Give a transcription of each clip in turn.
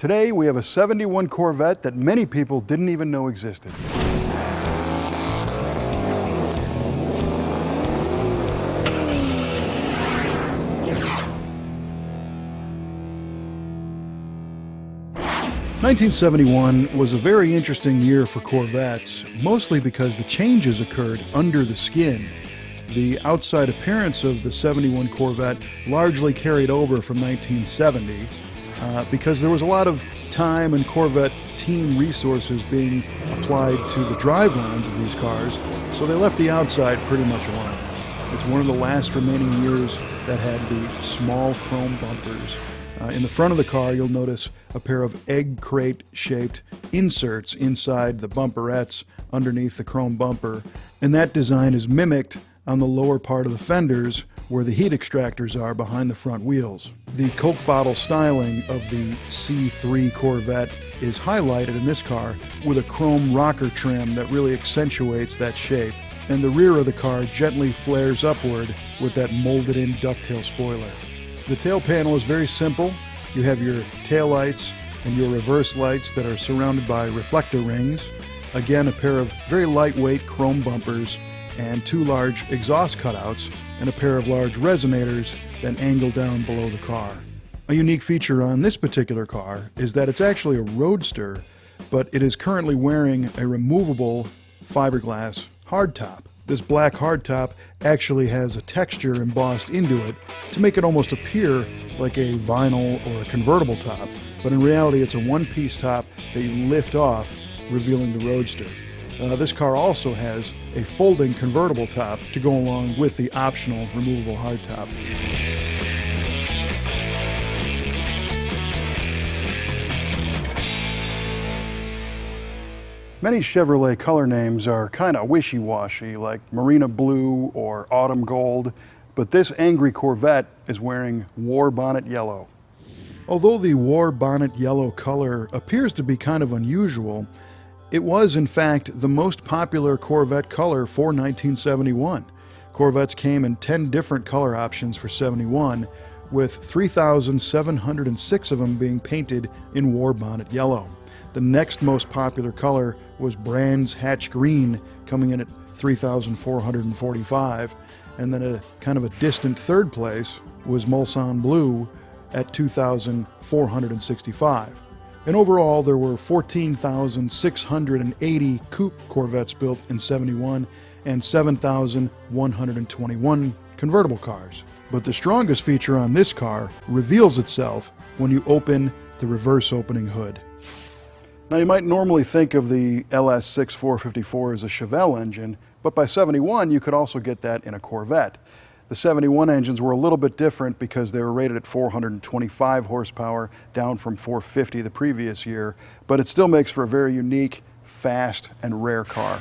Today we have a 71 Corvette that many people didn't even know existed. (1971) was a very interesting year for Corvettes, mostly because the changes occurred under the skin. The outside appearance of the 71 Corvette largely carried over from 1970 because there was a lot of time and Corvette team resources being applied to the drivelines of these cars, so they left the outside pretty much alone. It's one of the last remaining years that had the small chrome bumpers. In the front of the car, you'll notice a pair of egg crate-shaped inserts inside the bumperettes underneath the chrome bumper, and that design is mimicked on the lower part of the fenders where the heat extractors are behind the front wheels. The Coke bottle styling of the C3 Corvette is highlighted in this car with a chrome rocker trim that really accentuates that shape, and the rear of the car gently flares upward with that molded-in ducktail spoiler. The tail panel is very simple. You have your tail lights and your reverse lights that are surrounded by reflector rings. Again, a pair of very lightweight chrome bumpers and two large exhaust cutouts and a pair of large resonators that angle down below the car. A unique feature on this particular car is that it's actually a roadster, but it is currently wearing a removable fiberglass hardtop. This black hardtop actually has a texture embossed into it to make it almost appear like a vinyl or a convertible top, but in reality it's a one-piece top that you lift off, revealing the roadster. This car also has a folding convertible top to go along with the optional removable hardtop. Many Chevrolet color names are kind of wishy-washy, like Marina Blue or Autumn Gold, but this angry Corvette is wearing War Bonnet Yellow. Although the War Bonnet Yellow color appears to be kind of unusual, it was in fact the most popular Corvette color for 1971. Corvettes came in 10 different color options for 71, with 3,706 of them being painted in War Bonnet Yellow. The next most popular color was Brand's Hatch Green, coming in at 3,445, and then a kind of a distant third place was Mulsanne Blue at 2,465. And overall, there were 14,680 coupe Corvettes built in 71 and 7,121 convertible cars. But the strongest feature on this car reveals itself when you open the reverse opening hood. Now, you might normally think of the LS6 454 as a Chevelle engine, but by 71 you could also get that in a Corvette. The 71 engines were a little bit different because they were rated at 425 horsepower, down from 450 the previous year, but it still makes for a very unique, fast, and rare car.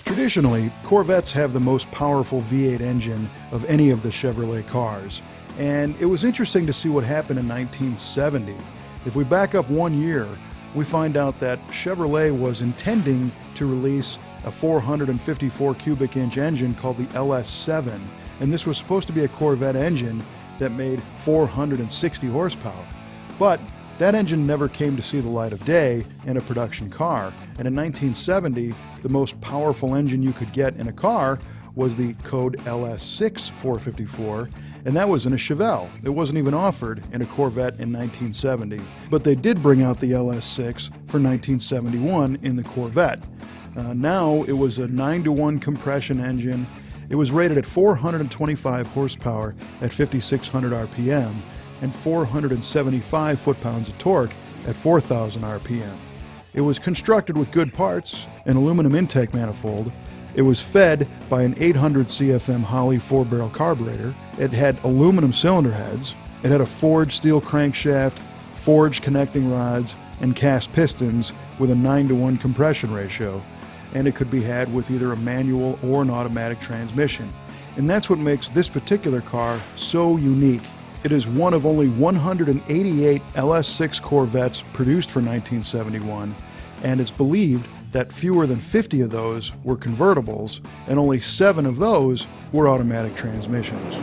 Traditionally, Corvettes have the most powerful V8 engine of any of the Chevrolet cars, and it was interesting to see what happened in 1970. If we back up 1 year, we find out that Chevrolet was intending to release a 454 cubic inch engine called the LS7, and this was supposed to be a Corvette engine that made 460 horsepower. But that engine never came to see the light of day in a production car, and in 1970, the most powerful engine you could get in a car was the code LS6 454, and that was in a Chevelle. It wasn't even offered in a Corvette in 1970. But they did bring out the LS6 for 1971 in the Corvette. Now it was a 9-to-1 compression engine. It was rated at 425 horsepower at 5,600 RPM and 475 foot-pounds of torque at 4,000 RPM. It was constructed with good parts, an aluminum intake manifold. It was fed by an 800 CFM Holley 4-barrel carburetor. It had aluminum cylinder heads. It had a forged steel crankshaft, forged connecting rods, and cast pistons with a 9-to-1 compression ratio. And it could be had with either a manual or an automatic transmission. And that's what makes this particular car so unique. It is one of only 188 LS6 Corvettes produced for 1971, and it's believed that fewer than 50 of those were convertibles, and only 7 of those were automatic transmissions.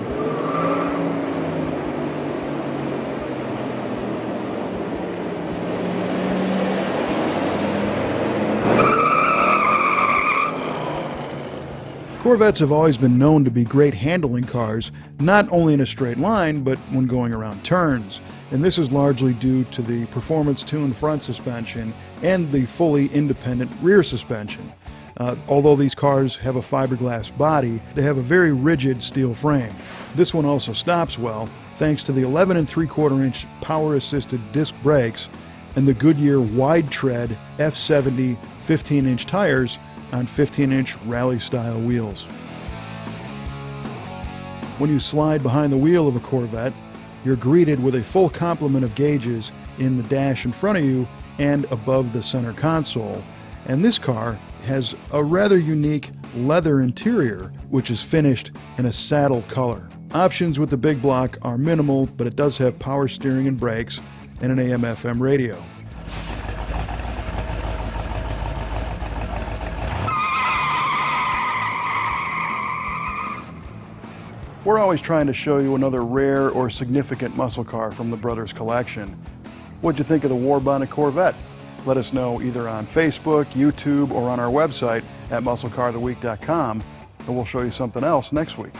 Corvettes have always been known to be great handling cars, not only in a straight line, but when going around turns. And this is largely due to the performance-tuned front suspension and the fully independent rear suspension. Although these cars have a fiberglass body, they have a very rigid steel frame. This one also stops well, thanks to the 11 3/4-inch power-assisted disc brakes and the Goodyear wide-tread F70 15-inch tires on 15-inch rally-style wheels. When you slide behind the wheel of a Corvette, you're greeted with a full complement of gauges in the dash in front of you and above the center console. And this car has a rather unique leather interior, which is finished in a saddle color. Options with the big block are minimal, but it does have power steering and brakes and an AM/FM radio. We're always trying to show you another rare or significant muscle car from the brothers' collection. What'd you think of the War Bonnet Corvette? Let us know either on Facebook, YouTube, or on our website at MuscleCarOfTheWeek.com, and we'll show you something else next week.